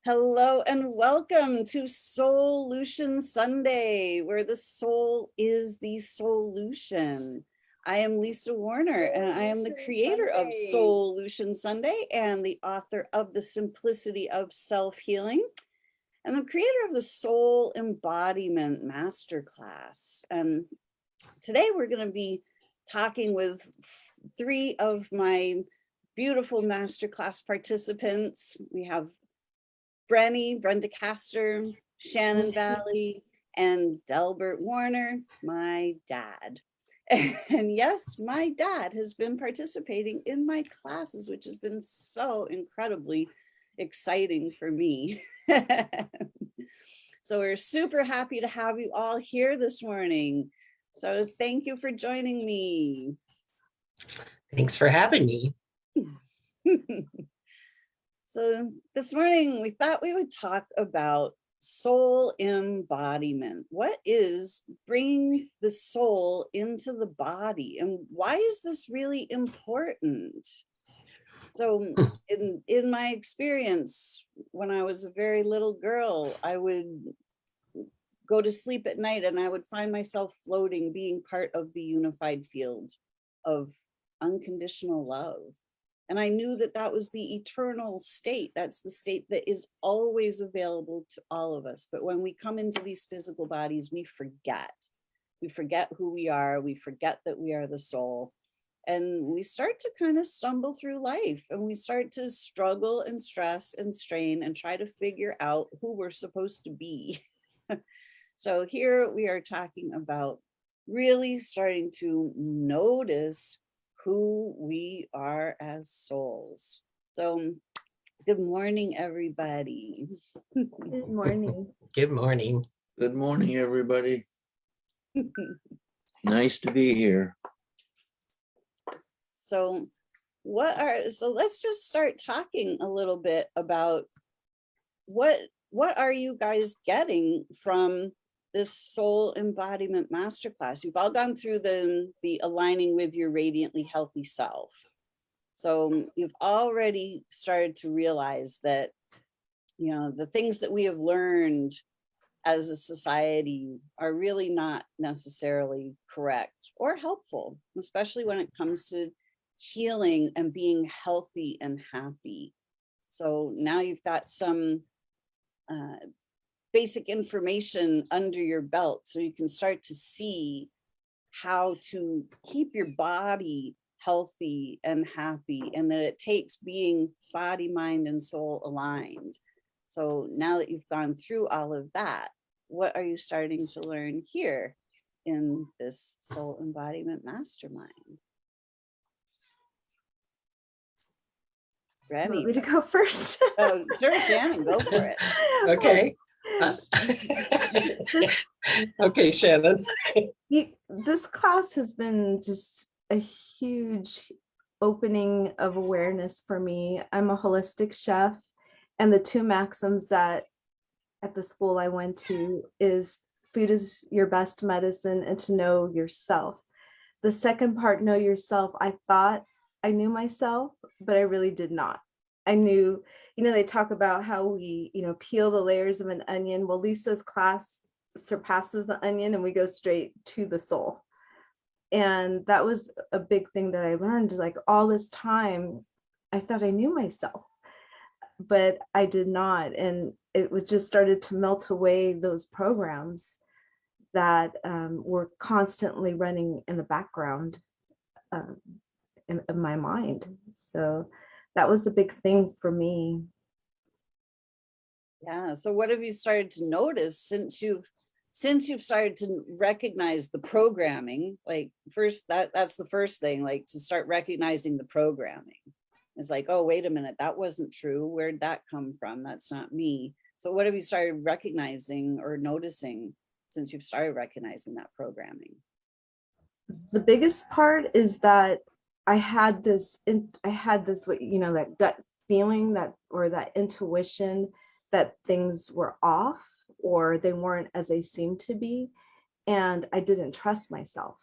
Hello and welcome to Solution Sunday, where the soul is the solution. I am Lisa Warner, and I am the creator of Solution Sunday and the author of The Simplicity of Self-Healing and the creator of the Soul Embodiment Masterclass. And today we're going to be talking with three of my beautiful masterclass participants. We have Brenda Castor, Shannon Valley, and Delbert Warner, my dad. And yes, my dad has been participating in my classes, which has been so incredibly exciting for me. So we're super happy to have you all here this morning. So thank you for joining me. Thanks for having me. So this morning we thought we would talk about soul embodiment. What is bringing the soul into the body, and why is this really important? So in my experience, when I was a very little girl, I would go to sleep at night and I would find myself floating, being part of the unified field of unconditional love. And I knew that that was the eternal state. That's the state that is always available to all of us. But when we come into these physical bodies, we forget. We forget who we are. We forget that we are the soul. And we start to kind of stumble through life, and we start to struggle and stress and strain and try to figure out who we're supposed to be. So here we are talking about really starting to notice who we are as souls. So good morning, everybody. Good morning. Good morning. Good morning, everybody. Nice to be here. So let's just start talking a little bit about what are you guys getting from this soul embodiment masterclass? You've all gone through the aligning with your radiantly healthy self. So you've already started to realize that, you know, the things that we have learned as a society are really not necessarily correct or helpful, especially when it comes to healing and being healthy and happy. So now you've got some basic information under your belt, so you can start to see how to keep your body healthy and happy, and that it takes being body, mind, and soul aligned. So now that you've gone through all of that, what are you starting to learn here in this soul embodiment mastermind? Ready? Want me to go first? Oh, sure, Shannon, go for it. Okay. Okay, Shannon. This class has been just a huge opening of awareness for me. I'm a holistic chef, and the two maxims that at the school I went to is food is your best medicine and to know yourself. The second part, know yourself, I thought I knew myself, but I really did not. I knew, they talk about how we, peel the layers of an onion. Well, Lisa's class surpasses the onion and we go straight to the soul. And that was a big thing that I learned. Like all this time, I thought I knew myself, but I did not. And it was just started to melt away those programs that were constantly running in the background of my mind. So that was a big thing for me. Yeah. So what have you started to notice since you've started to recognize the programming? Like first, that's the first thing, like to start recognizing the programming. It's like, oh, wait a minute, that wasn't true. Where'd that come from? That's not me. So what have you started recognizing or noticing since you've started recognizing that programming? The biggest part is that I had this, that gut feeling that intuition that things were off or they weren't as they seemed to be. And I didn't trust myself.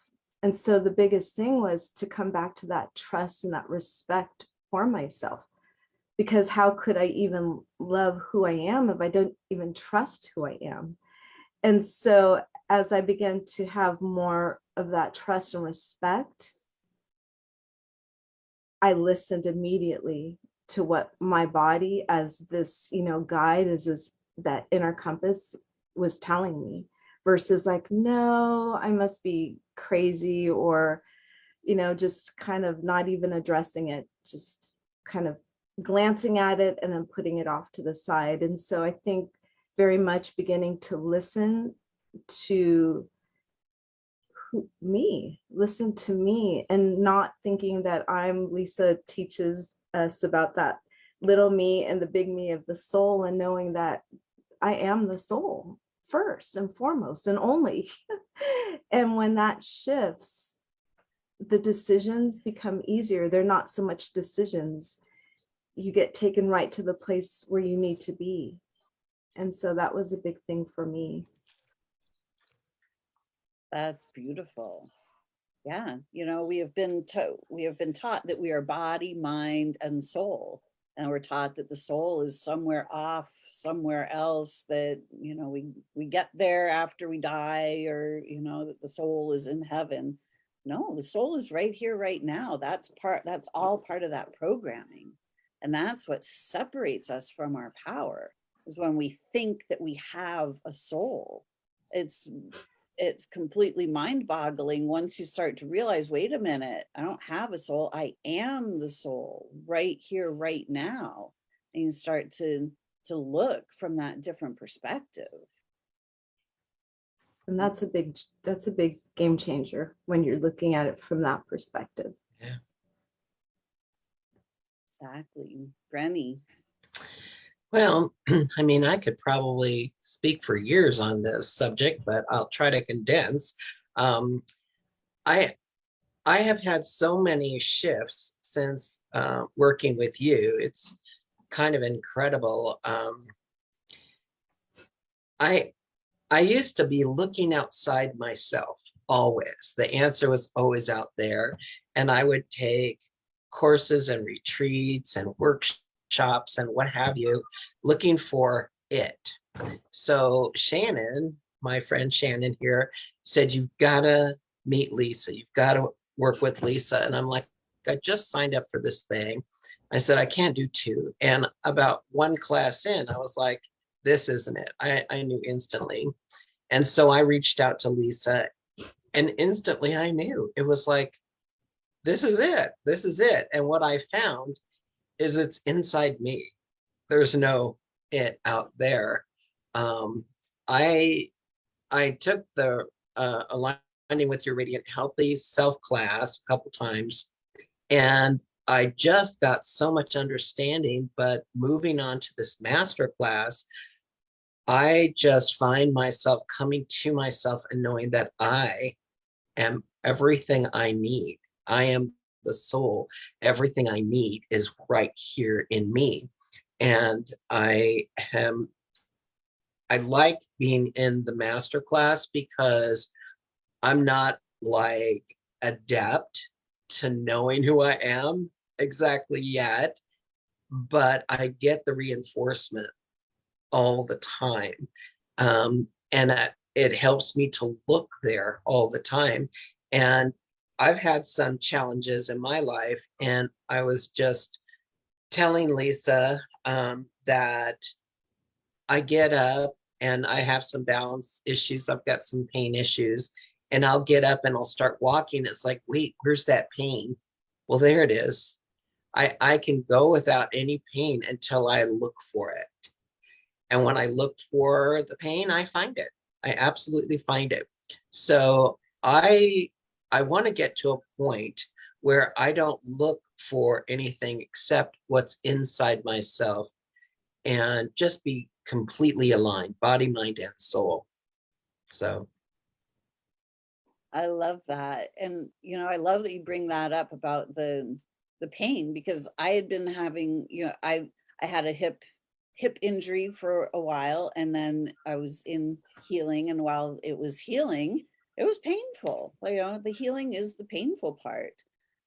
And so the biggest thing was to come back to that trust and that respect for myself. because how could I even love who I am if I don't even trust who I am? And so as I began to have more of that trust and respect, I listened immediately to what my body as this, guide, as this, that inner compass was telling me, versus like, no, I must be crazy, or, just kind of not even addressing it, just kind of glancing at it and then putting it off to the side. And so I think very much beginning to listen to listen to me, and not thinking that Lisa teaches us about that little me and the big me of the soul, and knowing that I am the soul first and foremost and only. And when that shifts, the decisions become easier. They're not so much decisions. You get taken right to the place where you need to be. And so that was a big thing for me. That's beautiful. Yeah, we have been taught that we are body, mind, and soul, and we're taught that the soul is somewhere off, somewhere else, that we get there after we die, or that the soul is in heaven. No, the soul is right here, right now. That's all part of that programming, and that's what separates us from our power, is when we think that we have a soul. It's completely mind-boggling once you start to realize, wait a minute, I don't have a soul. I am the soul right here, right now. And you start to look from that different perspective. And that's a big game changer when you're looking at it from that perspective. Yeah. Exactly. Brenny. Well, I mean, I could probably speak for years on this subject, but I'll try to condense. I have had so many shifts since working with you. It's kind of incredible. I used to be looking outside myself always. The answer was always out there, and I would take courses and retreats and workshops and what have you, looking for it. So Shannon, my friend Shannon here, said, you've got to meet Lisa. You've got to work with Lisa. And I'm like, I just signed up for this thing. I said, I can't do two. And about one class in, I was like, this isn't it. I knew instantly. And so I reached out to Lisa, and instantly I knew. It was like, this is it. This is it. And what I found is it's inside me. There's no it out there. I took the Aligning with Your Radiant Healthy Self class a couple times, and I just got so much understanding. But moving on to this master class, I just find myself coming to myself and knowing that I am everything I need. I am the soul. Everything I need is right here in me. And I like being in the master class because I'm not like adept to knowing who I am exactly yet, but I get the reinforcement all the time. And it helps me to look there all the time. And I've had some challenges in my life, and I was just telling Lisa that I get up and I have some balance issues. I've got some pain issues, and I'll get up and I'll start walking. It's like, wait, where's that pain? Well, there it is. I can go without any pain until I look for it. And when I look for the pain, I find it. I absolutely find it. So I want to get to a point where I don't look for anything except what's inside myself, and just be completely aligned, body, mind, and soul. So I love that. And I love that you bring that up about the pain, because I had been having, I had a hip injury for a while, and then I was in healing, and while it was healing, it was painful. The healing is the painful part.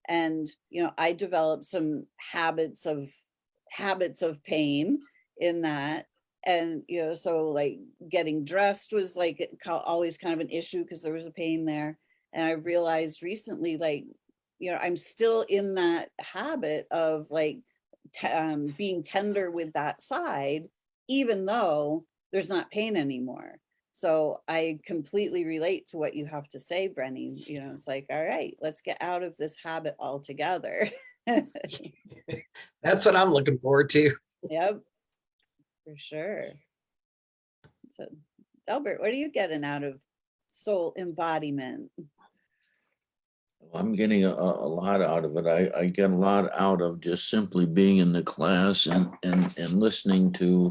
And I developed some habits of habits of pain in that. And, you know, so like getting dressed was like always kind of an issue because there was a pain there. And I realized recently, like, you know, I'm still in that habit of like being tender with that side, even though there's not pain anymore. So I completely relate to what you have to say, Brenny. You know, it's like, all right, let's get out of this habit altogether. That's what I'm looking forward to. Yep, for sure. So, Delbert, what are you getting out of soul embodiment? I'm getting a lot out of it. I get a lot out of just simply being in the class and listening to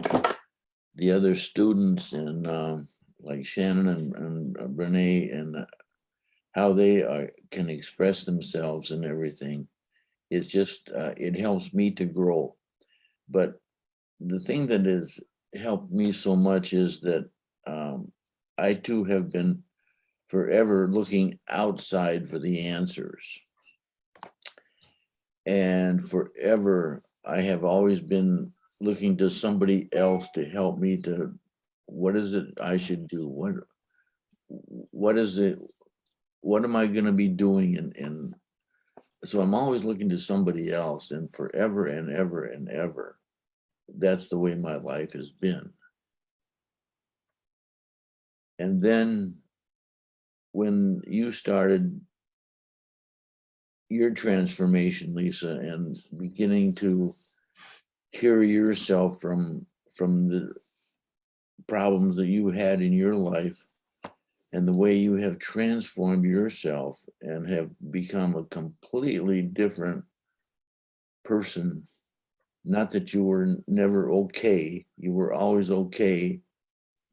the other students and like Shannon and Brenda and how they can express themselves and everything. It's just, it helps me to grow. But the thing that has helped me so much is that I too have been forever looking outside for the answers. And forever, I have always been looking to somebody else to help me to, what is it I should do? What is it? What am I going to be doing? And so I'm always looking to somebody else, and forever and ever and ever. That's the way my life has been. And then when you started your transformation, Lisa, and beginning to cure yourself from the problems that you had in your life, and the way you have transformed yourself and have become a completely different person. Not that you were never okay, you were always okay,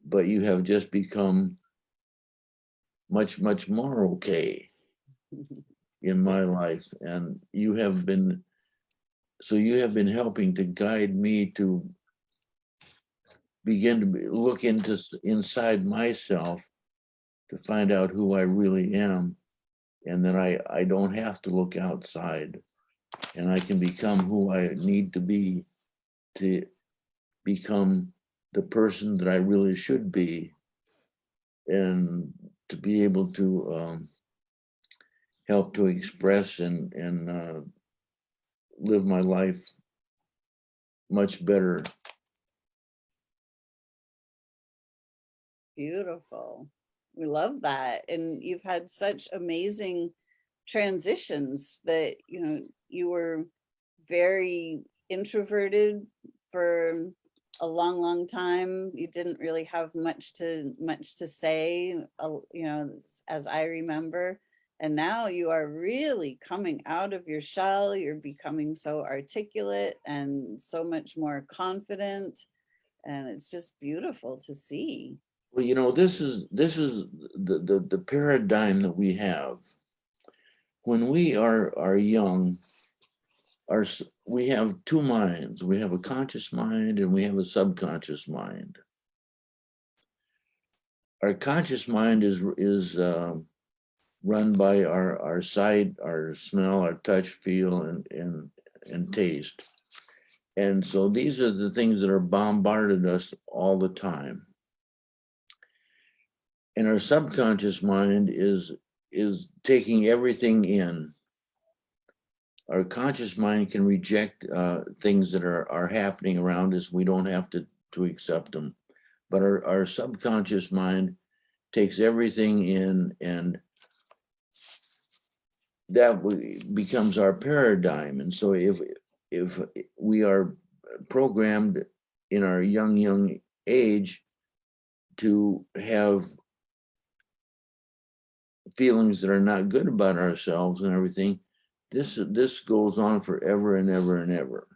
but you have just become much, much more okay in my life. And you have been helping to guide me to begin to look inside myself to find out who I really am, and then I don't have to look outside, and I can become who I need to be to become the person that I really should be, and to be able to help to express and live my life much better. Beautiful. We love that. And you've had such amazing transitions that, you know, you were very introverted for a long, long time. You didn't really have much to say, you know, as I remember. And now you are really coming out of your shell. You're becoming so articulate and so much more confident. And it's just beautiful to see. Well, you know, this is the paradigm that we have. When we are young, we have two minds. We have a conscious mind and we have a subconscious mind. Our conscious mind is run by our sight, our smell, our touch, feel, and taste. And so these are the things that are bombarded us all the time. And our subconscious mind is taking everything in. Our conscious mind can reject things that are happening around us. We don't have to accept them. But our subconscious mind takes everything in, and that becomes our paradigm. And so if we are programmed in our young age to have feelings that are not good about ourselves and everything, this goes on forever and ever and ever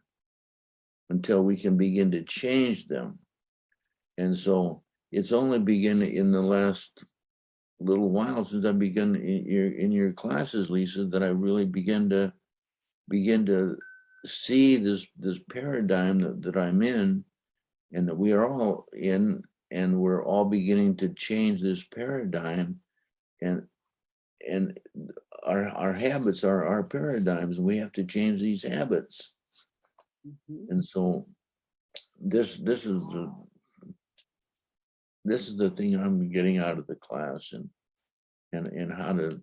until we can begin to change them. And so it's only begun in the last little while since I begun in your classes, Lisa, that I really begin to see this paradigm that I'm in, and that we are all in, and we're all beginning to change this paradigm, and our habits are our paradigms, and we have to change these habits. Mhm. And so this is the thing I'm getting out of the class, and how to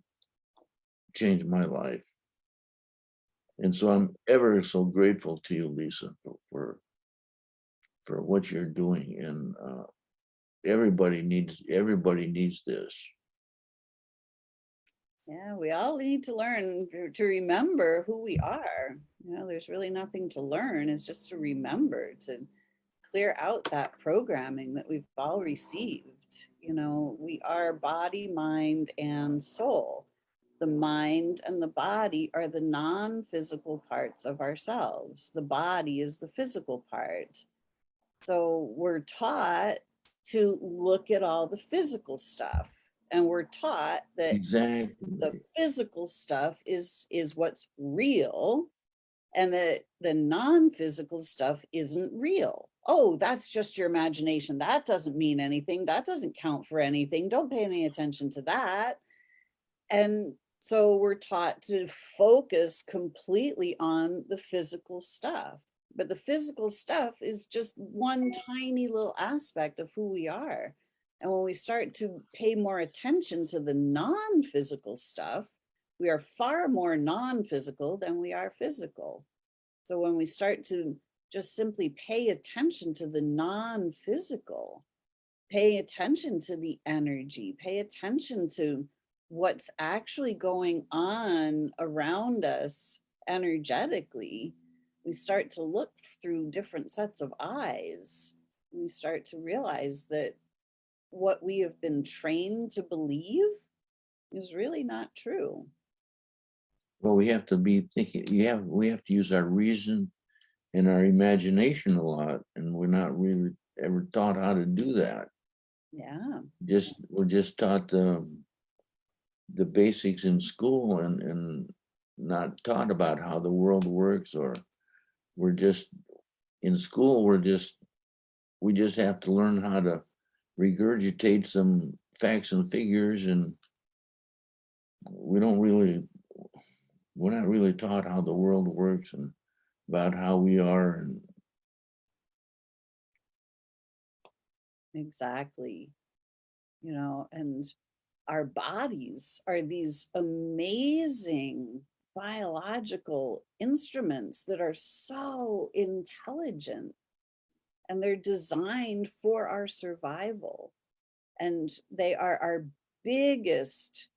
change my life. And so I'm ever so grateful to you, Lisa, for what you're doing. And everybody needs this. Yeah, we all need to learn to remember who we are. There's really nothing to learn. It's just to remember, to clear out that programming that we've all received. We are body, mind, and soul. The mind and the body are the non-physical parts of ourselves. The body is the physical part. So we're taught to look at all the physical stuff. And we're taught that Exactly. the physical stuff is what's real, and the non-physical stuff isn't real. Oh, that's just your imagination. That doesn't mean anything. That doesn't count for anything. Don't pay any attention to that. And so we're taught to focus completely on the physical stuff. But the physical stuff is just one tiny little aspect of who we are. And when we start to pay more attention to the non-physical stuff, we are far more non-physical than we are physical. So when we start to just simply pay attention to the non-physical, pay attention to the energy, pay attention to what's actually going on around us energetically, we start to look through different sets of eyes. We start to realize that what we have been trained to believe is really not true. Well, we have to be thinking, we have to use our reason and our imagination a lot, and we're not really ever taught how to do that. Yeah. We're just taught the basics in school, and not taught about how the world works. Or we're just in school, we just have to learn how to regurgitate some facts and figures, and we're not really taught how the world works and about how we are. And Exactly. And our bodies are these amazing biological instruments that are so intelligent, and they're designed for our survival. And they are our biggest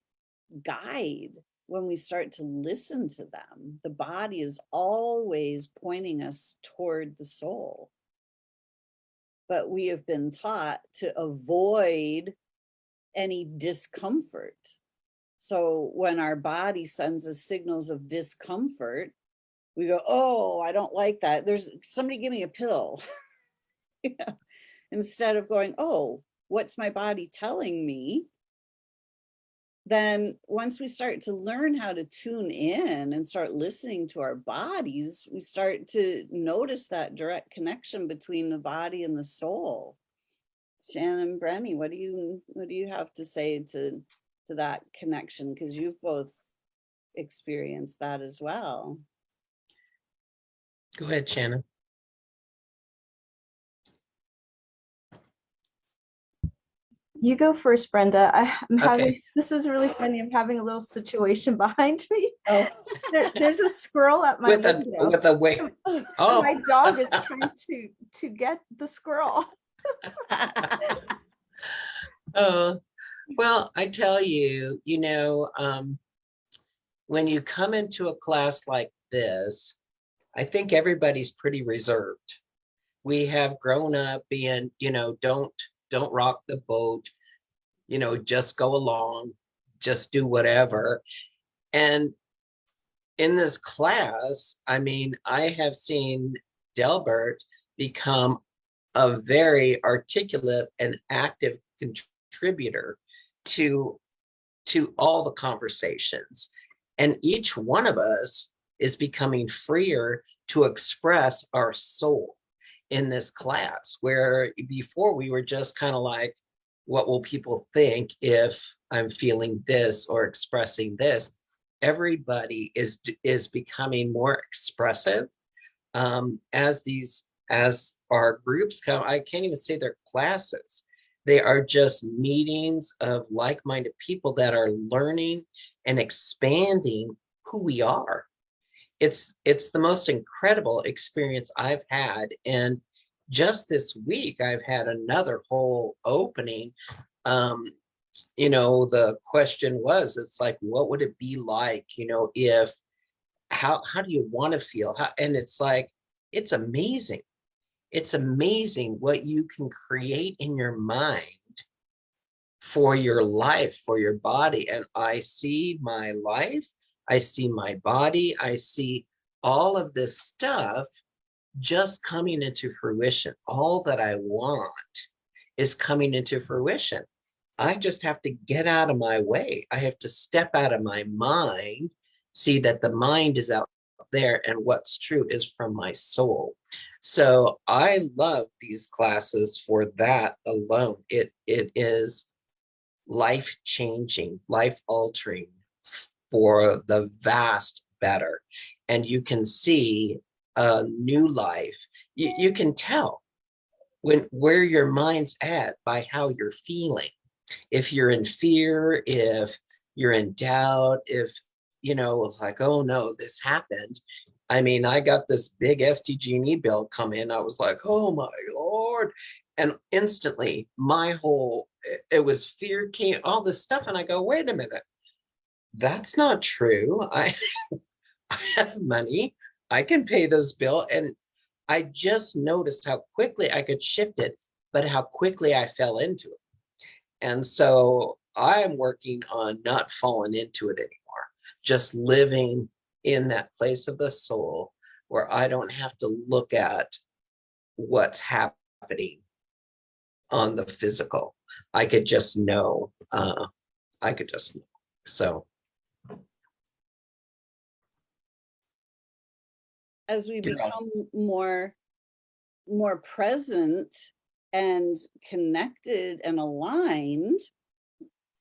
guide when we start to listen to them. The body is always pointing us toward the soul. But we have been taught to avoid any discomfort. So when our body sends us signals of discomfort, we go, oh, I don't like that. There's somebody give me a pill. Yeah. Instead of going, oh, what's my body telling me? Then once we start to learn how to tune in and start listening to our bodies, we start to notice that direct connection between the body and the soul. Shannon, Brenny, what do you have to say to that connection? Because you've both experienced that as well. Go ahead, Shannon. You go first, Brenda. I'm having, Okay. this is really funny. I'm having a little situation behind me. Oh, There's a squirrel at my window. With a way. Oh, My dog is trying to get the squirrel. Well, I tell you, when you come into a class like this, I think everybody's pretty reserved. We have grown up being, don't rock the boat, just go along, just do whatever. And in this class, I have seen Delbert become a very articulate and active contributor to all the conversations. And each one of us is becoming freer to express our soul in this class, where before we were just kind of like, what will people think if I'm feeling this or expressing this? Everybody is becoming more expressive, as our groups come, I can't even say they're classes. They are just meetings of like-minded people that are learning and expanding who we are. It's the most incredible experience I've had. And just this week, I've had another whole opening. The question was, it's like, what would it be like, if, how do you want to feel? And it's like, it's amazing. It's amazing what you can create in your mind for your life, for your body. And I see my life, I see my body, I see all of this stuff just coming into fruition. All that I want is coming into fruition. I just have to get out of my way. I have to step out of my mind, see that the mind is out there, and what's true is from my soul. So I love these classes for that alone. It is life-changing, life-altering for the vast better. And you can see a new life. You can tell where your mind's at by how you're feeling. If you're in fear, if you're in doubt, if it's like, oh no, this happened. I mean, I got this big SDG&E bill come in. I was like, oh my Lord. And instantly it was fear, came, all this stuff. And I go, wait a minute, that's not true. I have money. I can pay this bill. And I just noticed how quickly I could shift it, but how quickly I fell into it. And so I am working on not falling into it anymore, just living in that place of the soul where I don't have to look at what's happening on the physical. I could just know. So as we become more present and connected and aligned,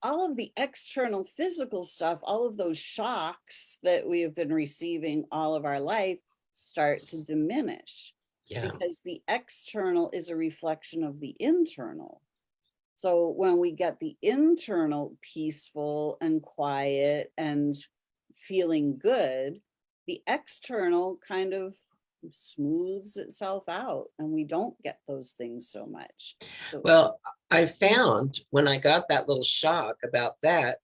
all of the external physical stuff, all of those shocks that we have been receiving all of our life start to diminish. Yeah. Because the external is a reflection of the internal. So when we get the internal peaceful and quiet and feeling good, the external kind of smooths itself out, and we don't get those things so much. So, well, I found when I got that little shock about that,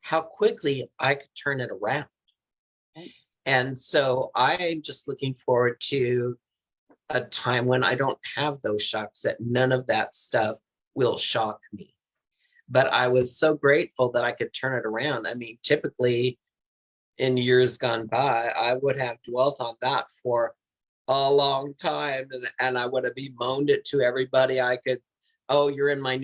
how quickly I could turn it around. Right. And so I'm just looking forward to a time when I don't have those shocks, that none of that stuff will shock me. But I was so grateful that I could turn it around. I mean, typically in years gone by, I would have dwelt on that for a long time, and I would have bemoaned it to everybody I could. Oh, you're in my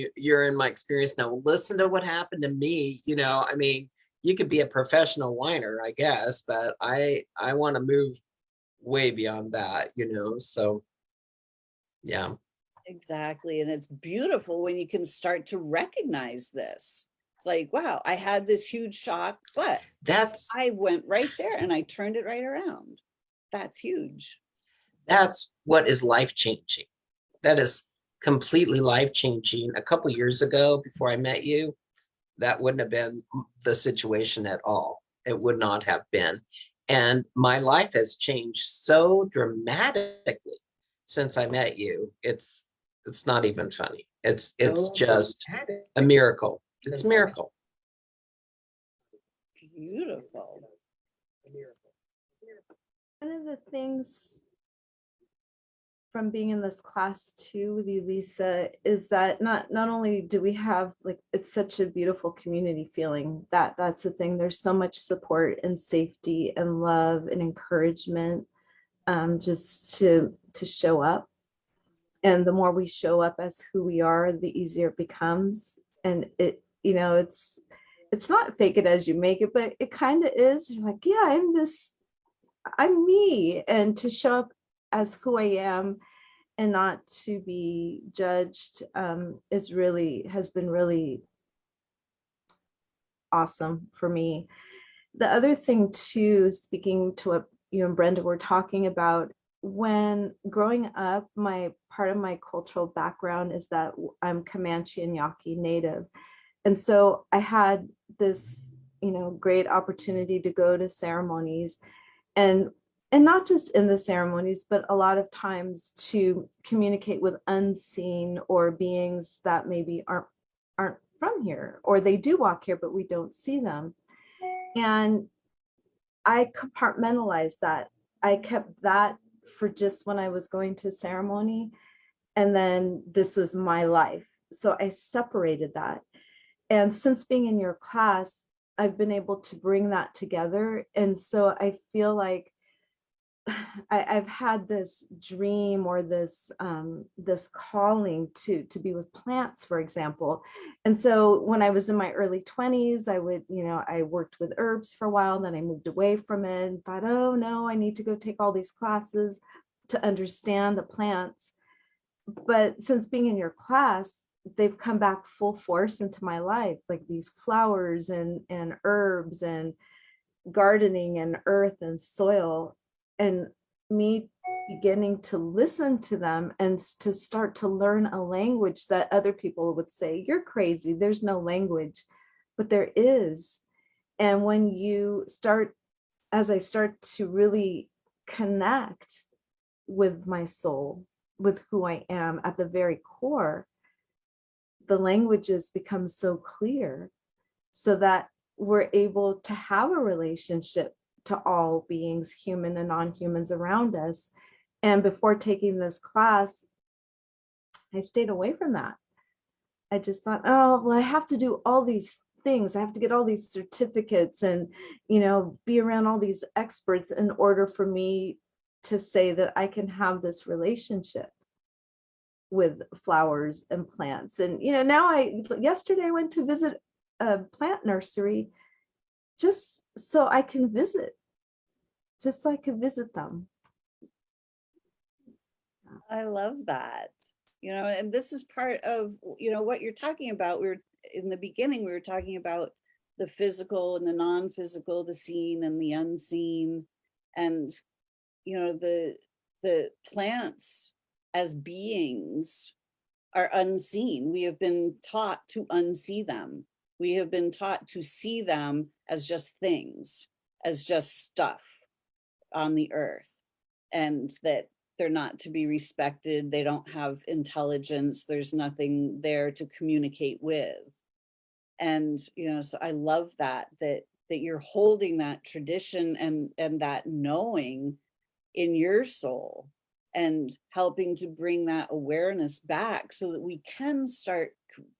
experience now. Listen to what happened to me. I mean, you could be a professional whiner, I guess, but I want to move way beyond that, so yeah. exactly. And it's beautiful when you can start to recognize this. It's like, wow, I had this huge shock, but I went right there and I turned it right around. That's huge. That's what is life-changing. That is completely life-changing. A couple years ago, before I met you, that wouldn't have been the situation at all. It would not have been. And my life has changed so dramatically since I met you. It's not even funny. It's just a miracle. It's a miracle. Beautiful. One of the things from being in this class too with you, Lisa, is that not only do we have, like, it's such a beautiful community feeling, that's the thing. There's so much support and safety and love and encouragement, just to show up. And the more we show up as who we are, the easier it becomes. And it's not fake it as you make it, but it kind of is. You're like, yeah, I'm me. And to show up as who I am and not to be judged has been really awesome for me. The other thing too, speaking to what you and Brenda were talking about, when growing up, my part of my cultural background is that I'm Comanche and Yaqui Native. And so I had this, great opportunity to go to ceremonies and not just in the ceremonies, but a lot of times to communicate with unseen or beings that maybe aren't from here, or they do walk here, but we don't see them. And I compartmentalized that. I kept that for just when I was going to ceremony. And then this was my life. So I separated that. And since being in your class, I've been able to bring that together. And so I feel like I've had this dream or this calling to be with plants, for example. And so when I was in my early 20s, I worked with herbs for a while, then I moved away from it and thought, oh no, I need to go take all these classes to understand the plants. But since being in your class, they've come back full force into my life, like these flowers and herbs and gardening and earth and soil, and me beginning to listen to them and to start to learn a language that other people would say, you're crazy, there's no language, but there is. And when as I start to really connect with my soul, with who I am at the very core, the languages become so clear so that we're able to have a relationship to all beings, human and non-humans around us. And before taking this class, I stayed away from that. I just thought, oh, well, I have to do all these things. I have to get all these certificates and, be around all these experts in order for me to say that I can have this relationship with flowers and plants. And, yesterday I went to visit a plant nursery just so I can visit, just so I could visit them. I love that. And this is part of, what you're talking about. In the beginning, we were talking about the physical and the non-physical, the seen and the unseen. And, the plants as beings are unseen. We have been taught to unsee them. We have been taught to see them as just things, as just stuff on the earth, and that they're not to be respected. They don't have intelligence. There's nothing there to communicate with. And, so I love that you're holding that tradition and that knowing in your soul and helping to bring that awareness back so that we can start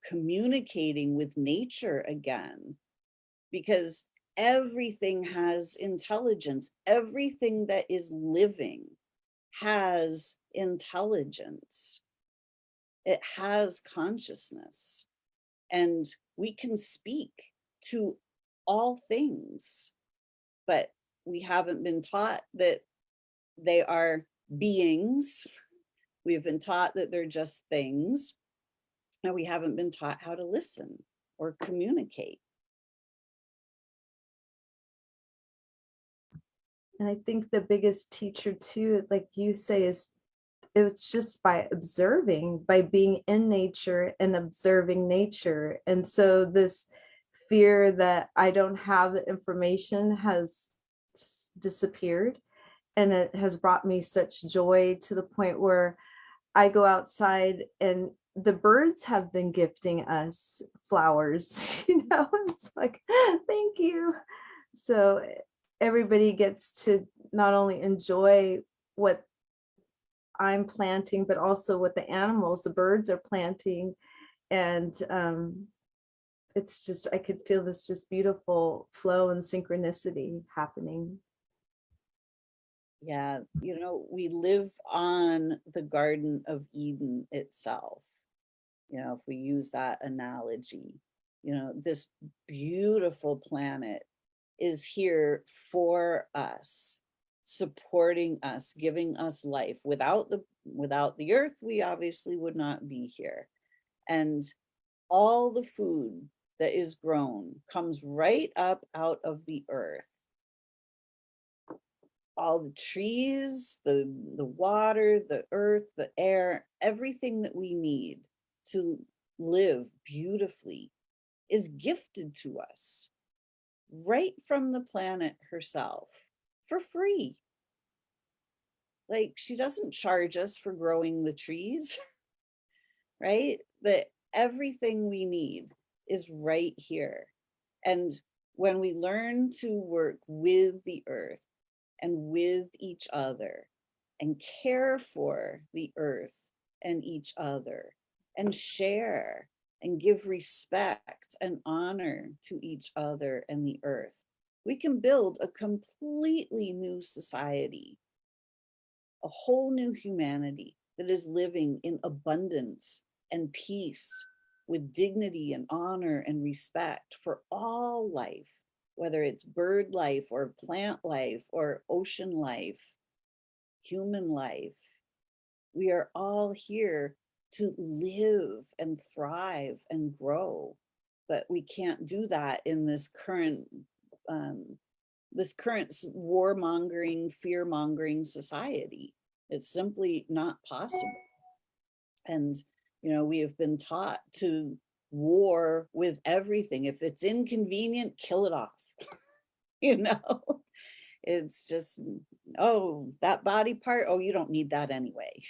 communicating with nature again. Because everything has intelligence. Everything that is living has intelligence. It has consciousness. And we can speak to all things, but we haven't been taught that they are beings. We have been taught that they're just things, and we haven't been taught how to listen or communicate. And I think the biggest teacher too, like you say, is it's just by observing, by being in nature and observing nature. And so this fear that I don't have the information has just disappeared. And it has brought me such joy to the point where I go outside and the birds have been gifting us flowers, it's like, thank you. So everybody gets to not only enjoy what I'm planting, but also what the animals, the birds are planting. And it's just, I could feel this just beautiful flow and synchronicity happening. Yeah, we live on the Garden of Eden itself. If we use that analogy, this beautiful planet is here for us, supporting us, giving us life. Without the earth, we obviously would not be here. And all the food that is grown comes right up out of the earth. all the trees, the water, the earth, the air, everything that we need to live beautifully is gifted to us right from the planet herself for free. Like, she doesn't charge us for growing the trees, right? That everything we need is right here. And when we learn to work with the earth and with each other and care for the earth and each other and share and give respect and honor to each other and the earth, we can build a completely new society, a whole new humanity that is living in abundance and peace with dignity and honor and respect for all life, whether it's bird life or plant life or ocean life, human life. We are all here to live and thrive and grow, but we can't do that in this current warmongering, fear-mongering society. It's simply not possible. And, you know, we have been taught to war with everything. If it's inconvenient, kill it off. You know, it's just, oh, that body part, oh, you don't need that anyway.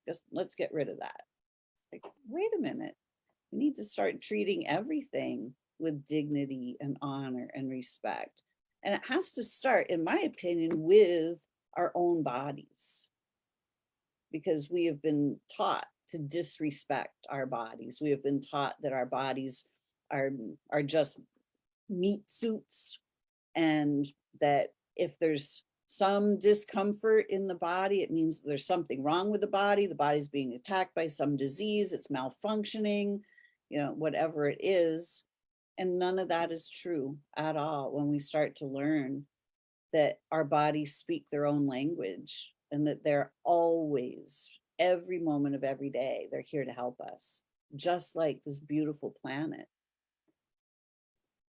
Just let's get rid of that. It's like, wait a minute. We need to start treating everything with dignity and honor and respect. And it has to start, in my opinion, with our own bodies, because we have been taught to disrespect our bodies. We have been taught that our bodies are just meat suits, and that if there's some discomfort in the body, it means there's something wrong with the body's being attacked by some disease, it's malfunctioning, you know, whatever it is. And none of that is true at all when we start to learn that our bodies speak their own language, and that they're always, every moment of every day, they're here to help us, just like this beautiful planet.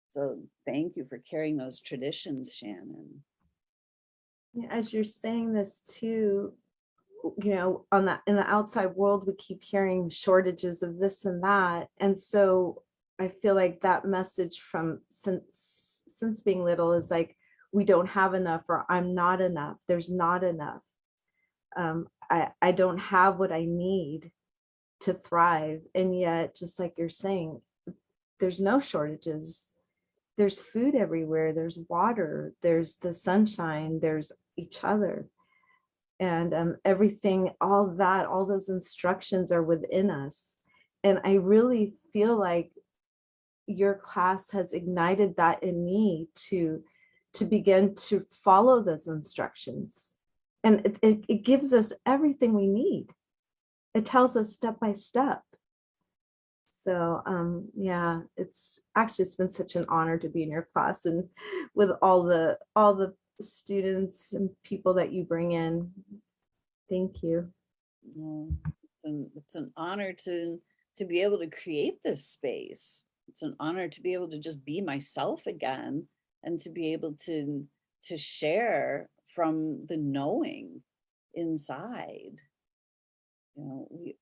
So thank you for carrying those traditions, Shannon. Yeah, as you're saying this too, you know, on that, in the outside world, we keep hearing shortages of this and that. And so I feel like that message from since being little is like, we don't have enough, or I'm not enough. There's not enough. I don't have what I need to thrive. And yet, just like you're saying, there's no shortages. There's food everywhere. There's water. There's the sunshine. There's each other. And everything, all that, all those instructions are within us. And I really feel like your class has ignited that in me to begin to follow those instructions. And it gives us everything we need. It tells us step by step. So yeah, it's been such an honor to be in your class, and with all the students and people that you bring in. Thank you. And it's an honor to be able to create this space. It's an honor to be able to just be myself again, and to be able to share from the knowing inside. You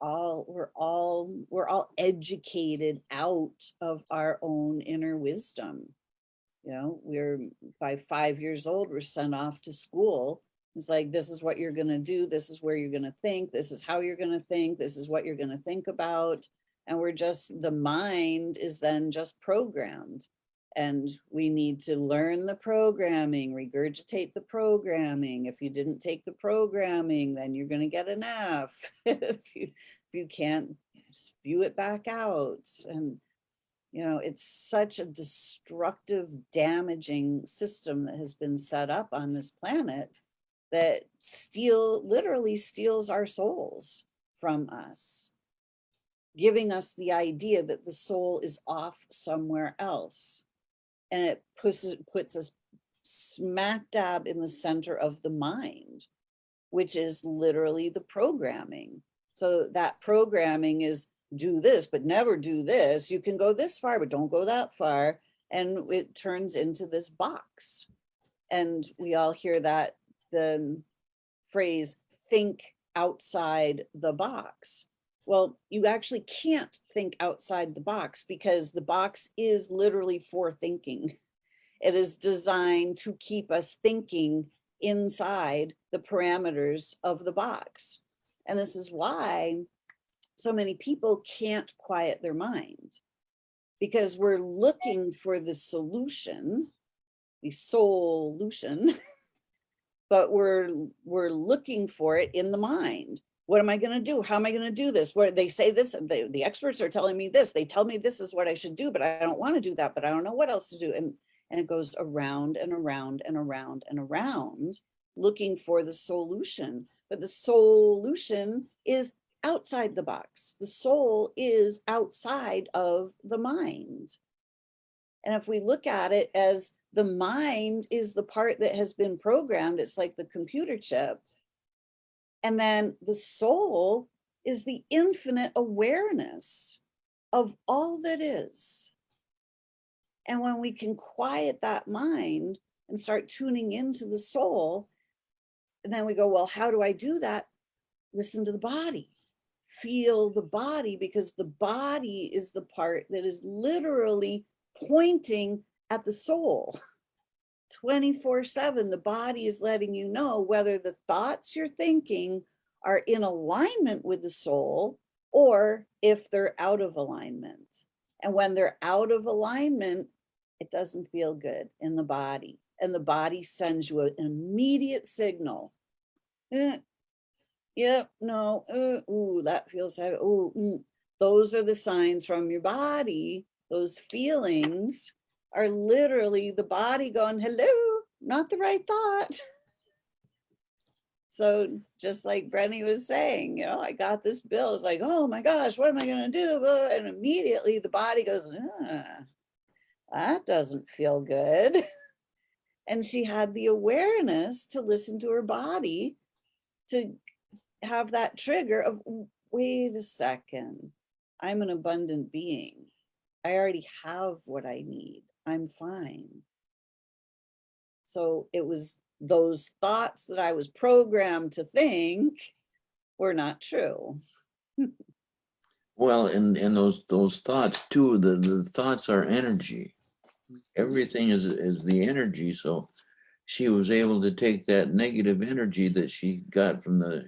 know, we're all educated out of our own inner wisdom. You know, we're, by 5 years old, we're sent off to school. It's like, this is what you're going to do. This is where you're going to think. This is how you're going to think. This is what you're going to think about. And we're just, the mind is then just programmed. And we need to learn the programming, regurgitate the programming. If you didn't take the programming, then you're going to get an F. if you can't spew it back out. And you know, it's such a destructive, damaging system that has been set up on this planet that literally steals our souls from us, giving us the idea that the soul is off somewhere else. And it puts us smack dab in the center of the mind, which is literally the programming. So that programming is, do this, but never do this. You can go this far, but don't go that far. And it turns into this box. And we all hear that the phrase, think outside the box. Well, you actually can't think outside the box because the box is literally for thinking. It is designed to keep us thinking inside the parameters of the box. And this is why so many people can't quiet their mind, because we're looking for the solution, the solution, but we're looking for it in the mind. What am I going to do? How am I going to do this? Where they say this, the experts are telling me this. They tell me this is what I should do, but I don't want to do that. But I don't know what else to do. And it goes around and around and around and around, looking for the solution. But the solution is outside the box. The soul is outside of the mind. And if we look at it as the mind is the part that has been programmed, it's like the computer chip. And then the soul is the infinite awareness of all that is. And when we can quiet that mind and start tuning into the soul, and then we go, well, how do I do that? Listen to the body, feel the body, because the body is the part that is literally pointing at the soul. 24/7, the body is letting you know whether the thoughts you're thinking are in alignment with the soul or if they're out of alignment. And when they're out of alignment, it doesn't feel good in the body. And the body sends you an immediate signal. Yep, no, ooh, that feels heavy. Ooh, those are the signs from your body. Those feelings are literally the body going, hello, not the right thought. So just like Brenda was saying, I got this bill. It's like, oh my gosh, what am I going to do? And immediately the body goes, that doesn't feel good. And she had the awareness to listen to her body, to have that trigger of, wait a second, I'm an abundant being. I already have what I need. I'm fine. So it was those thoughts that I was programmed to think were not true. Well, and those thoughts too, the thoughts are energy. Everything is the energy. So she was able to take that negative energy that she got from the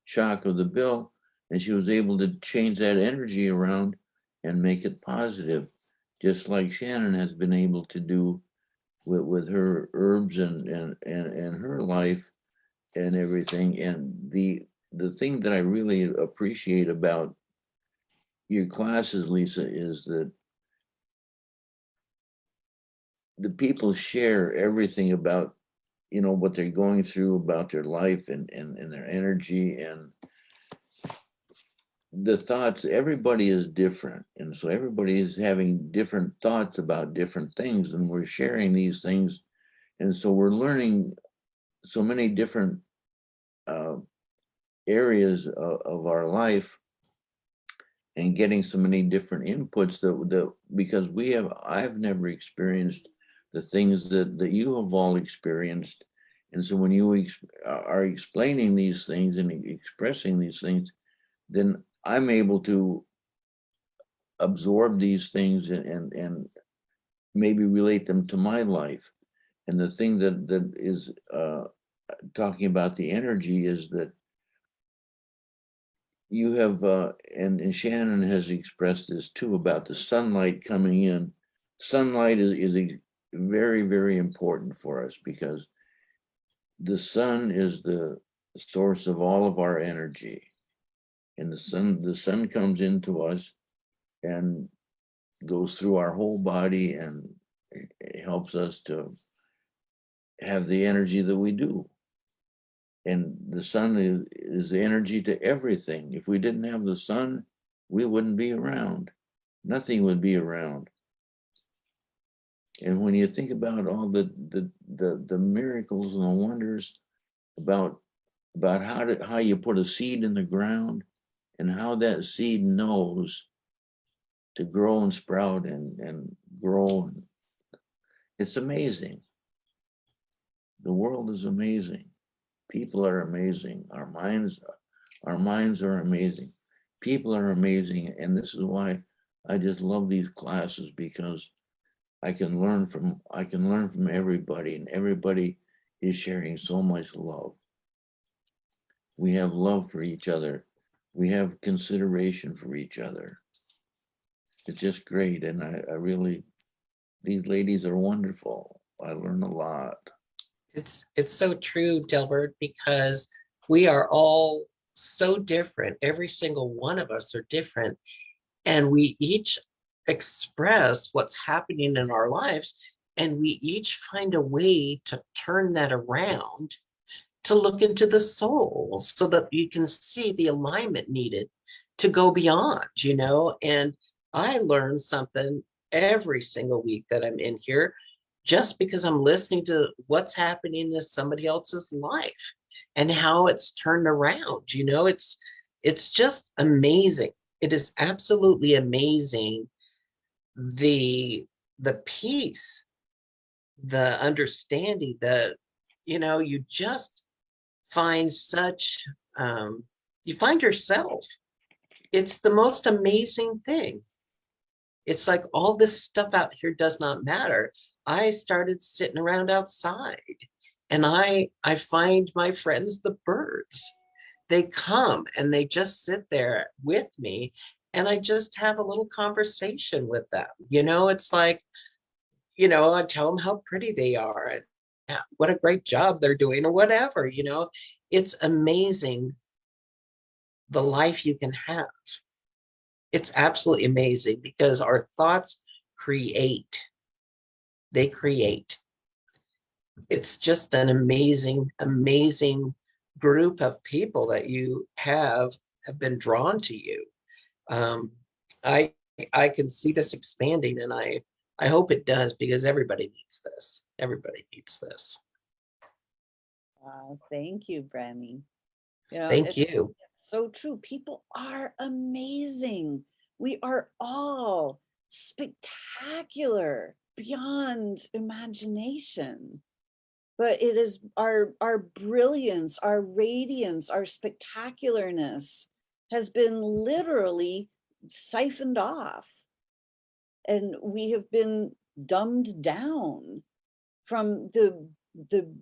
shock of the bill, and she was able to change that energy around and make it positive, just like Shannon has been able to do with her herbs and her life and everything. And the thing that I really appreciate about your classes, Lisa, is that the people share everything about, what they're going through, about their life and their energy and the thoughts. Everybody is different. And so everybody is having different thoughts about different things, and we're sharing these things. And so we're learning so many different areas of our life and getting so many different inputs that because I've never experienced the things that you have all experienced. And so when you are explaining these things and expressing these things, then I'm able to absorb these things and maybe relate them to my life. And the thing that is talking about the energy is that you have, and Shannon has expressed this too, about the sunlight coming in. Sunlight is very, very important for us because the sun is the source of all of our energy. And the sun comes into us and goes through our whole body, and it helps us to have the energy that we do. And the sun is the energy to everything. If we didn't have the sun, we wouldn't be around. Nothing would be around. And when you think about all the miracles and the wonders about how you put a seed in the ground and how that seed knows to grow and sprout and grow, it's amazing. The world is amazing. People are amazing. Our minds are amazing. People are amazing. And this is why I just love these classes, because I can learn from everybody, and everybody is sharing so much love. We have love for each other. We have consideration for each other. It's just great. And I really, these ladies are wonderful. I learn a lot. It's so true, Delbert, because we are all so different. Every single one of us are different, and we each express what's happening in our lives, and we each find a way to turn that around, to look into the soul so that you can see the alignment needed to go beyond, and I learn something every single week that I'm in here, just because I'm listening to what's happening in somebody else's life and how it's turned around. It's just amazing. It is absolutely amazing, the peace, the understanding, you just find such you find yourself. It's the most amazing thing. It's like all this stuff out here does not matter. I started sitting around outside, and I find my friends, the birds. They come and they just sit there with me, and I just have a little conversation with them. It's like, I tell them how pretty they are and what a great job they're doing or whatever. It's amazing the life you can have. It's absolutely amazing, because our thoughts create. They create. It's just an amazing, amazing group of people that you have been drawn to you. I can see this expanding, and I hope it does, because everybody needs this. Everybody needs this. Thank you, Brenny. Thank you. So true. People are amazing. We are all spectacular beyond imagination. But it is our brilliance, our radiance, our spectacularness has been literally siphoned off. And we have been dumbed down from the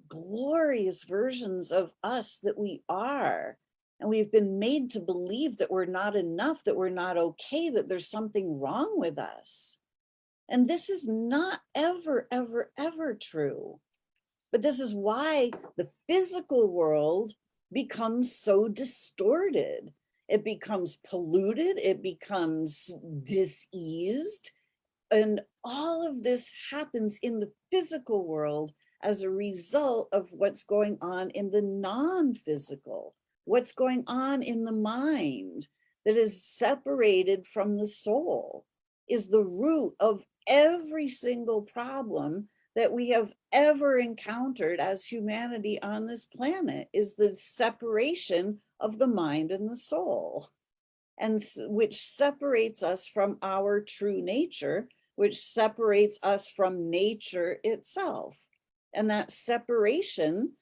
glorious versions of us that we are. And we've been made to believe that we're not enough, that we're not okay, that there's something wrong with us. And this is not ever, ever, ever true. But this is why the physical world becomes so distorted. It becomes polluted, it becomes diseased. And all of this happens in the physical world as a result of what's going on in the non-physical, what's going on in the mind that is separated from the soul, is the root of every single problem that we have ever encountered as humanity on this planet, is the separation of the mind and the soul, and which separates us from our true nature, which separates us from nature itself. And that separation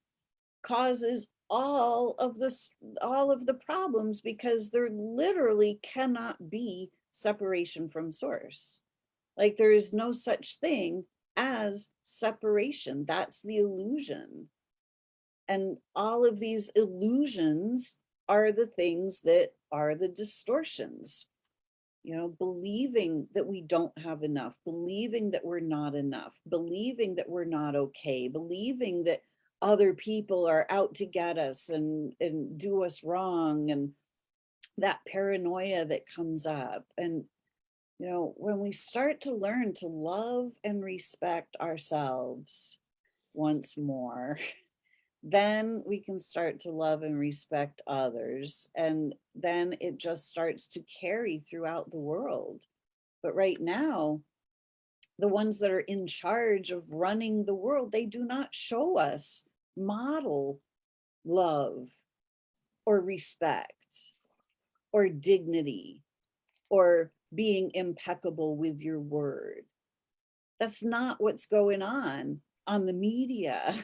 causes all of the problems, because there literally cannot be separation from source. Like, there is no such thing as separation. That's the illusion. And all of these illusions are the things that are the distortions. Believing that we don't have enough, believing that we're not enough, believing that we're not okay, believing that other people are out to get us and do us wrong, and that paranoia that comes up. And when we start to learn to love and respect ourselves once more, then we can start to love and respect others. And then it just starts to carry throughout the world. But right now, the ones that are in charge of running the world, they do not show us model love or respect or dignity or being impeccable with your word. That's not what's going on the media.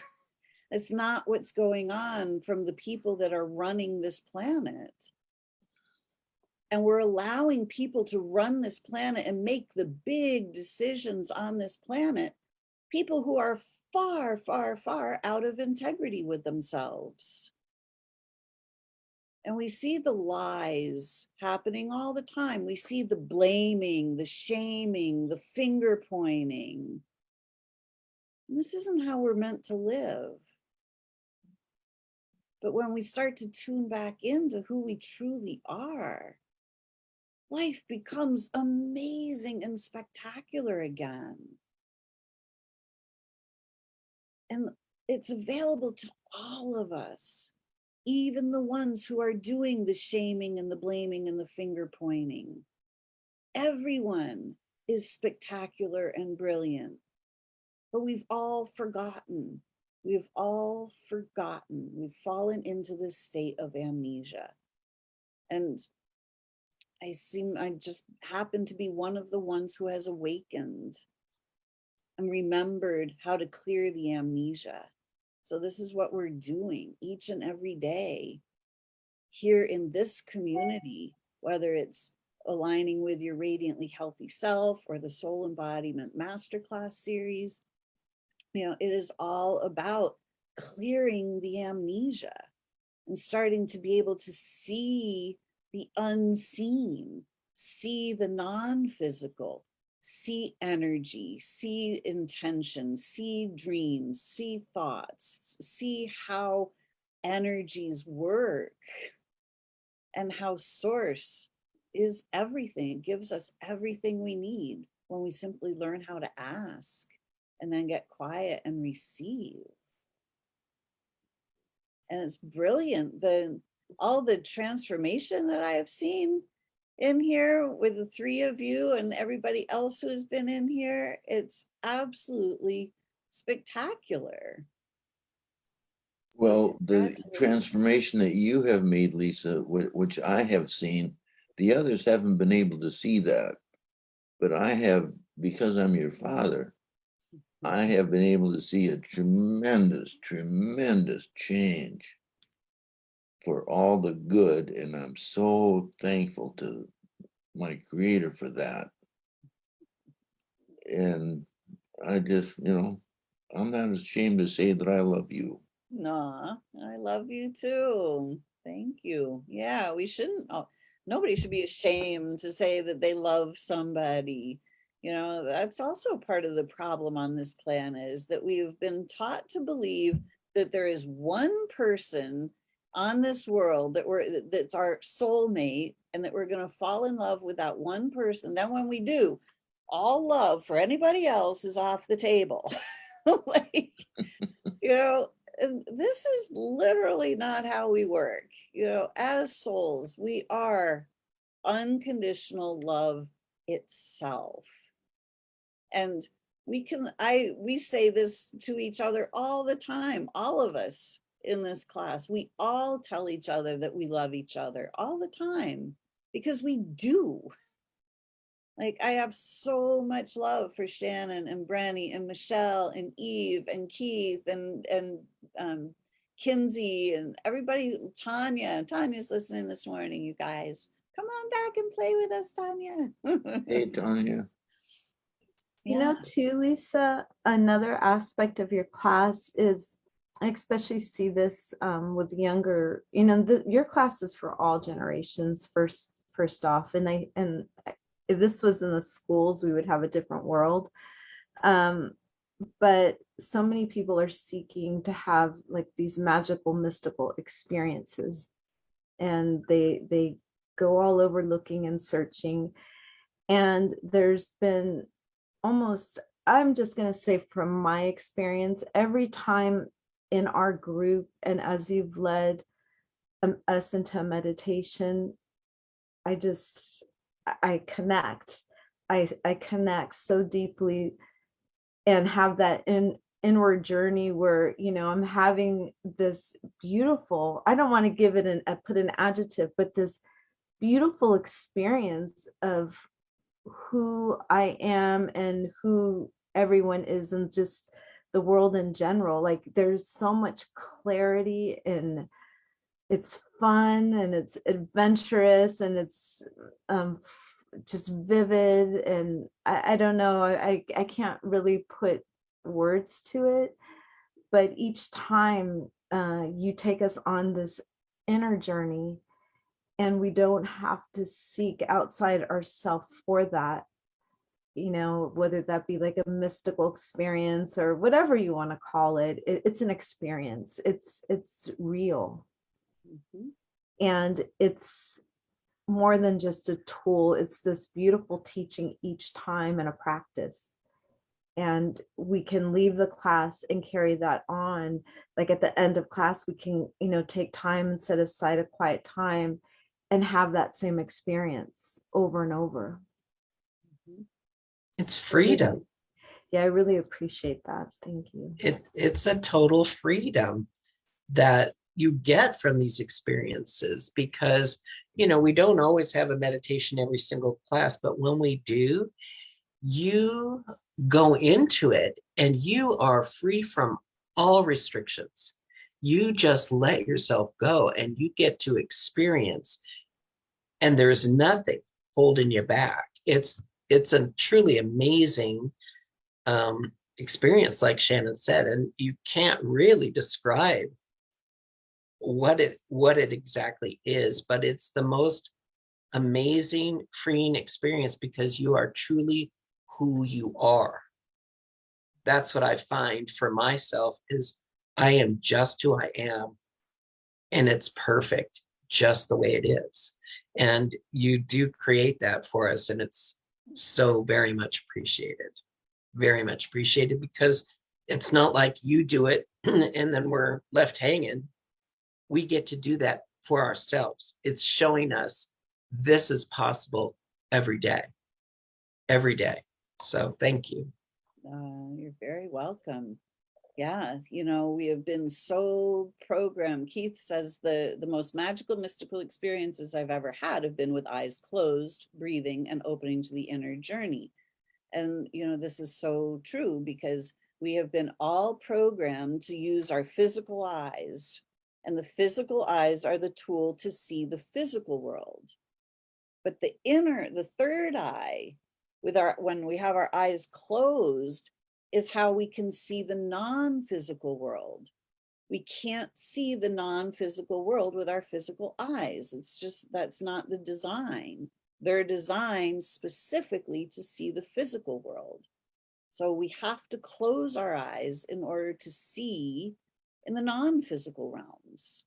It's not what's going on from the people that are running this planet. And we're allowing people to run this planet and make the big decisions on this planet, people who are far, far, far out of integrity with themselves. And we see the lies happening all the time. We see the blaming, the shaming, the finger pointing. And this isn't how we're meant to live. But when we start to tune back into who we truly are, life becomes amazing and spectacular again. And it's available to all of us, even the ones who are doing the shaming and the blaming and the finger pointing. Everyone is spectacular and brilliant, but we've all forgotten. We've all forgotten. We've fallen into this state of amnesia. And I just happen to be one of the ones who has awakened and remembered how to clear the amnesia. So this is what we're doing each and every day here in this community, whether it's aligning with your radiantly healthy self or the Soul Embodiment Masterclass series. You know, it is all about clearing the amnesia and starting to be able to see the unseen, see the non-physical, see energy, see intention, see dreams, see thoughts, see how energies work and how source is everything. It gives us everything we need when we simply learn how to ask and then get quiet and receive. And it's brilliant, all the transformation that I have seen in here with the three of you and everybody else who has been in here. It's absolutely spectacular. Well, the transformation that you have made, Lisa, which I have seen, the others haven't been able to see that. But I have, because I'm your father, I have been able to see a tremendous, tremendous change for all the good. And I'm so thankful to my creator for that. And I just, I'm not ashamed to say that I love you. Nah, I love you too. Thank you. Yeah, we shouldn't, nobody should be ashamed to say that they love somebody. That's also part of the problem on this planet, is that we have been taught to believe that there is one person on this world that's our soulmate, and that we're going to fall in love with that one person. Then when we do, all love for anybody else is off the table. And this is literally not how we work. As souls, we are unconditional love itself. And we say this to each other all the time, all of us in this class. We all tell each other that we love each other all the time, because we do. Like, I have so much love for Shannon and Brandy and Michelle and Eve and Keith and Kinsey and everybody. Tanya's listening this morning, you guys. Come on back and play with us, Tanya. Hey, Tanya. You know, too, Lisa, another aspect of your class is, I especially see this with younger, your class is for all generations, first off. And if this was in the schools, we would have a different world. But so many people are seeking to have like these magical, mystical experiences. And they go all over looking and searching. And there's been almost, I'm just going to say from my experience, every time in our group, and as you've led us into a meditation, I connect. I connect so deeply and have that inward journey where, I'm having this beautiful, I don't want to give it put an adjective, but this beautiful experience of who I am and who everyone is, and just the world in general. Like there's so much clarity, and it's fun and it's adventurous and it's just vivid. And I don't know, I can't really put words to it, but each time you take us on this inner journey, and we don't have to seek outside ourselves for that, you know, whether that be like a mystical experience or whatever you want to call it. It's an experience. It's real. Mhm. And it's more than just a tool. It's this beautiful teaching each time, and a practice. And we can leave the class and carry that on. Like at the end of class, we can, you know, take time and set aside a quiet time and have that same experience over and over. Mhm. It's freedom. Yeah, I really appreciate that. Thank you. It's a total freedom that you get from these experiences, because, you know, we don't always have a meditation every single class, but when we do, you go into it and you are free from all restrictions. You just let yourself go and you get to experience, and there's nothing holding you back. It's a truly amazing experience, like Shannon said, and you can't really describe what it exactly is, but it's the most amazing, freeing experience, because you are truly who you are. That's what I find for myself, is I am just who I am, and it's perfect just the way it is. And you do create that for us, and it's so very much appreciated, because it's not like you do it and then we're left hanging. We get to do that for ourselves. It's showing us this is possible every day. So thank you. You're very welcome. Yeah, you know, we have been so programmed. Keith says the most magical, mystical experiences I've ever had have been with eyes closed, breathing, and opening to the inner journey. And, you know, this is so true, because we have been all programmed to use our physical eyes, and the physical eyes are the tool to see the physical world. But the third eye, when we have our eyes closed, is how we can see the non-physical world. We can't see the non-physical world with our physical eyes. It's just, that's not the design. They're designed specifically to see the physical world. So we have to close our eyes in order to see in the non-physical realms.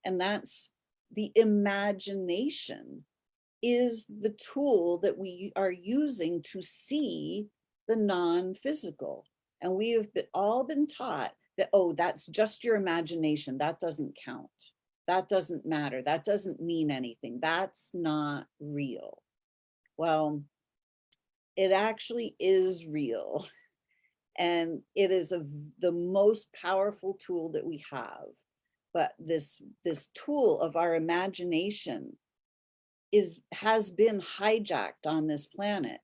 And that's the imagination is the tool that we are using to see the non-physical. And we have all been taught that, oh, that's just your imagination. That doesn't count. That doesn't matter. That doesn't mean anything. That's not real. Well, it actually is real. And it is the most powerful tool that we have. But this tool of our imagination has been hijacked on this planet,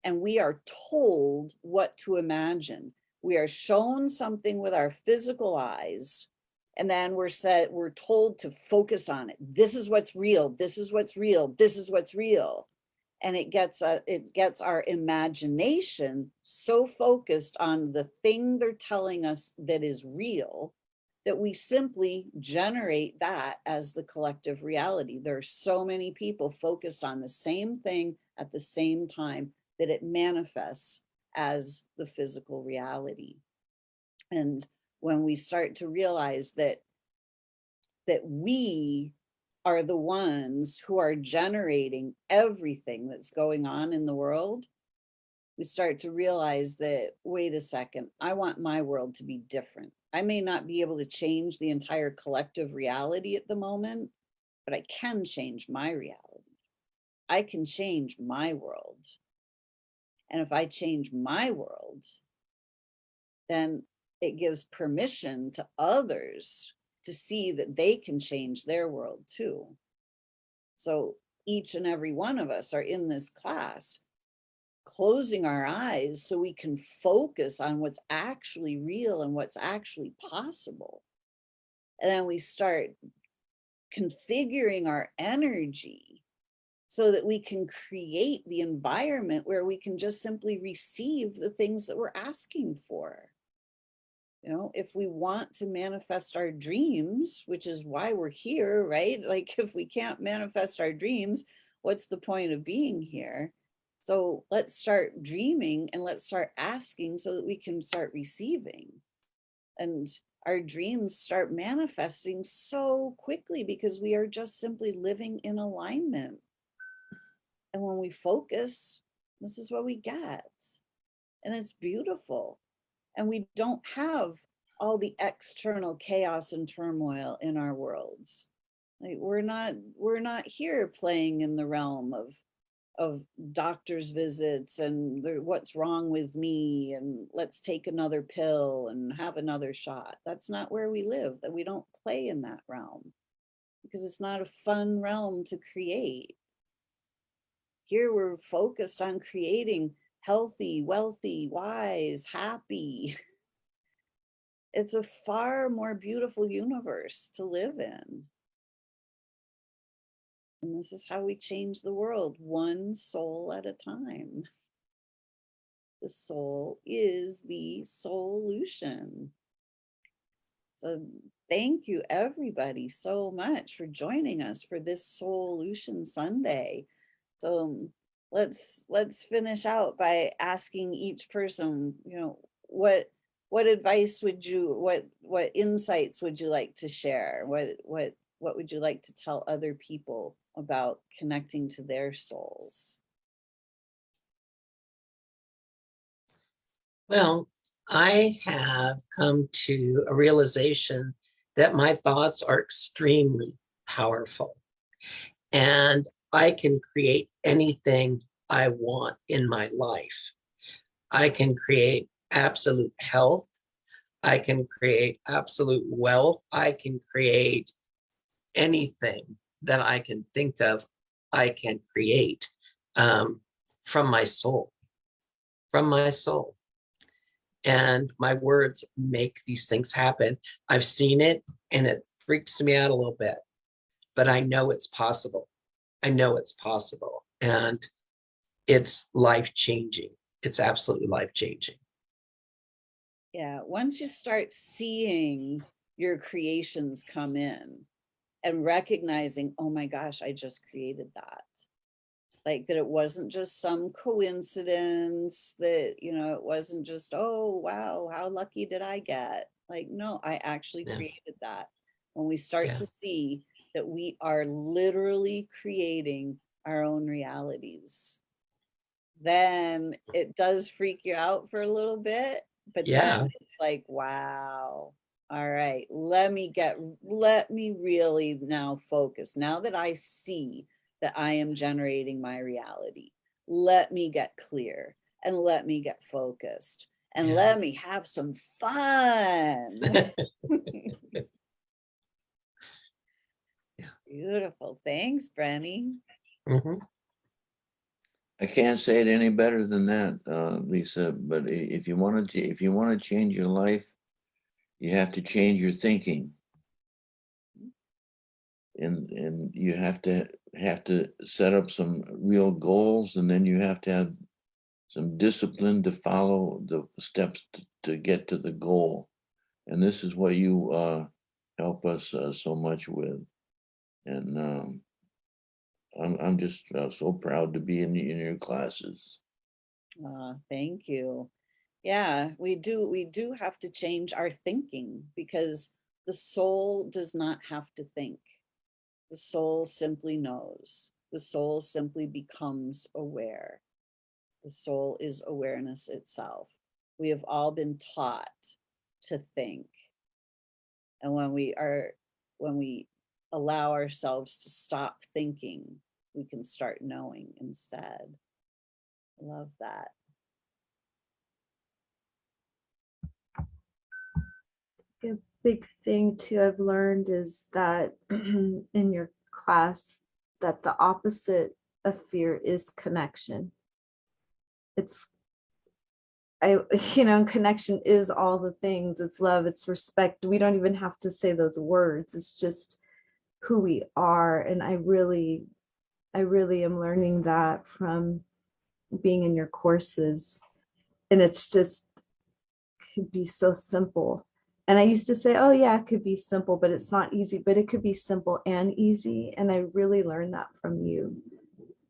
and we are told what to imagine. We are shown something with our physical eyes, and then we're told to focus on it. This is what's real. This is what's real. This is what's real. And it gets our imagination so focused on the thing they're telling us that is real, that we simply generate that as the collective reality. There are so many people focused on the same thing at the same time that it manifests as the physical reality. And when we start to realize that we are the ones who are generating everything that's going on in the world, we start to realize that, wait a second, I want my world to be different. I may not be able to change the entire collective reality at the moment, but I can change my reality. I can change my world. And if I change my world, then it gives permission to others to see that they can change their world too. So each and every one of us are in this class closing our eyes so we can focus on what's actually real and what's actually possible. And then we start configuring our energy so that we can create the environment where we can just simply receive the things that we're asking for. You know, if we want to manifest our dreams, which is why we're here, right? Like, if we can't manifest our dreams, what's the point of being here? So let's start dreaming and let's start asking so that we can start receiving. And our dreams start manifesting so quickly because we are just simply living in alignment. And when we focus, this is what we get. And it's beautiful. And we don't have all the external chaos and turmoil in our worlds. Like, we're not here playing in the realm of doctor's visits and what's wrong with me and let's take another pill and have another shot. That's not where we live. That we don't play in that realm because it's not a fun realm to create. Here we're focused on creating healthy, wealthy, wise, happy. It's a far more beautiful universe to live in. And this is how we change the world, one soul at a time. The soul is the solution. So thank you everybody so much for joining us for this Solution Sunday. So let's finish out by asking each person, you know, what advice would you, what insights would you like to share? What would you like to tell other people about connecting to their souls? Well, I have come to a realization that my thoughts are extremely powerful, and I can create anything I want in my life. I can create absolute health. I can create absolute wealth. I can create anything that I can think of. I can create from my soul, from my soul. And my words make these things happen. I've seen it and it freaks me out a little bit, but I know it's possible. I know it's possible. And it's life-changing. It's absolutely life-changing. Yeah, once you start seeing your creations come in and recognizing, oh my gosh, I just created that. Like, that it wasn't just some coincidence, that, you know, it wasn't just, oh, wow, how lucky did I get? Like, no, I actually Yeah. created that. When we start Yeah. to see that we are literally creating our own realities, then it does freak you out for a little bit, but Yeah. then it's like, wow, all right, let me really now focus. Now that I see that I am generating my reality, let me get clear and let me get focused and Yeah. let me have some fun. Yeah. Beautiful. Thanks, Brenny. Mhm. I can't say it any better than that, Lisa. But if you want to change your life, you have to change your thinking, and you have to set up some real goals, and then you have to have some discipline to follow the steps to get to the goal. And this is what you help us so much with. And I'm just so proud to be in your classes. Thank you. Yeah, we do have to change our thinking because the soul does not have to think. The soul simply knows. The soul simply becomes aware. The soul is awareness itself. We have all been taught to think. And when we allow ourselves to stop thinking, we can start knowing instead. I love that. A big thing too I've learned is that in your class that the opposite of fear is connection. it's, connection is all the things. It's love, it's respect. We don't even have to say those words. It's just who we are. And I really am learning that from being in your courses. And it's just could be so simple. And I used to say, oh yeah, it could be simple, but it's not easy, but it could be simple and easy. And I really learned that from you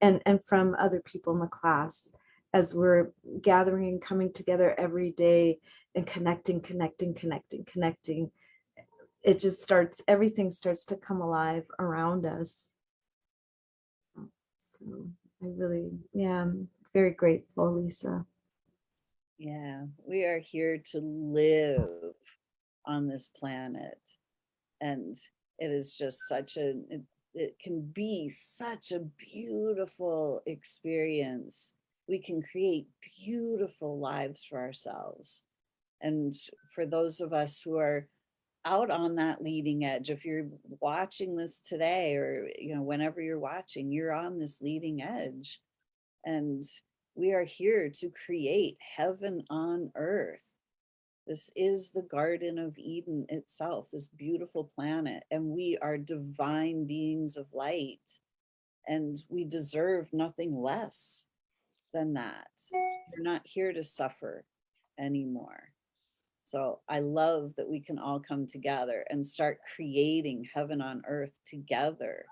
and from other people in the class as we're gathering and coming together every day and connecting. It just starts, everything starts to come alive around us. So I really, I'm very grateful, Lisa. Yeah, we are here to live on this planet. And it is just it can be such a beautiful experience. We can create beautiful lives for ourselves. And for those of us who are out on that leading edge, if you're watching this today or whenever you're watching, you're on this leading edge. And we are here to create heaven on earth. This is the Garden of Eden itself, this beautiful planet, and we are divine beings of light, and we deserve nothing less than that. We're not here to suffer anymore. So I love that we can all come together and start creating heaven on earth together.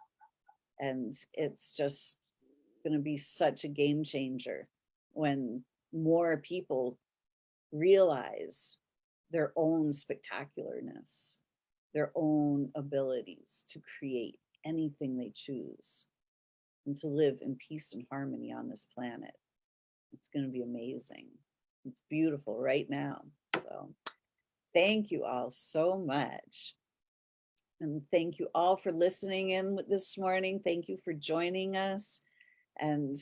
And it's just going to be such a game changer when more people realize their own spectacularness, their own abilities to create anything they choose and to live in peace and harmony on this planet. It's going to be amazing. It's beautiful right now. So thank you all so much. And thank you all for listening in this morning. Thank you for joining us. And,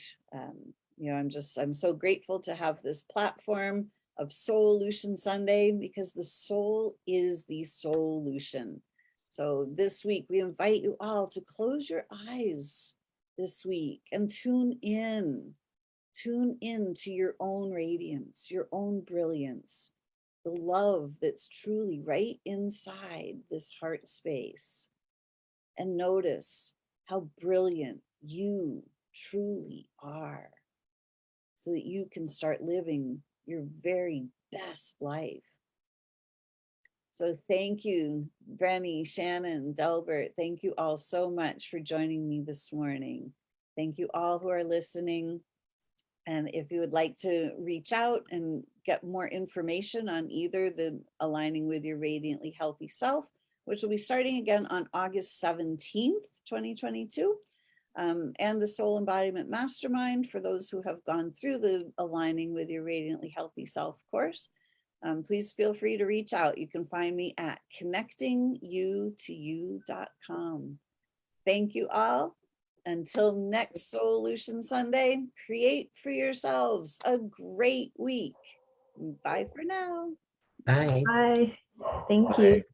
I'm so grateful to have this platform of Solution Sunday, because the soul is the solution. So this week, we invite you all to close your eyes this week and tune in to your own radiance, your own brilliance, the love that's truly right inside this heart space. And notice how brilliant you truly are, so that you can start living your very best life. So thank you, Brenny, Shannon, Delbert. Thank you all so much for joining me this morning. Thank you all who are listening. And if you would like to reach out and get more information on either the Aligning with Your Radiantly Healthy Self, which will be starting again on August 17th, 2022, and the Soul Embodiment Mastermind for those who have gone through the Aligning with Your Radiantly Healthy Self course, please feel free to reach out. You can find me at connectingyoutoyou.com. Thank you all. Until next Solution Sunday, create for yourselves a great week. Bye for now. Bye. Bye. Thank you.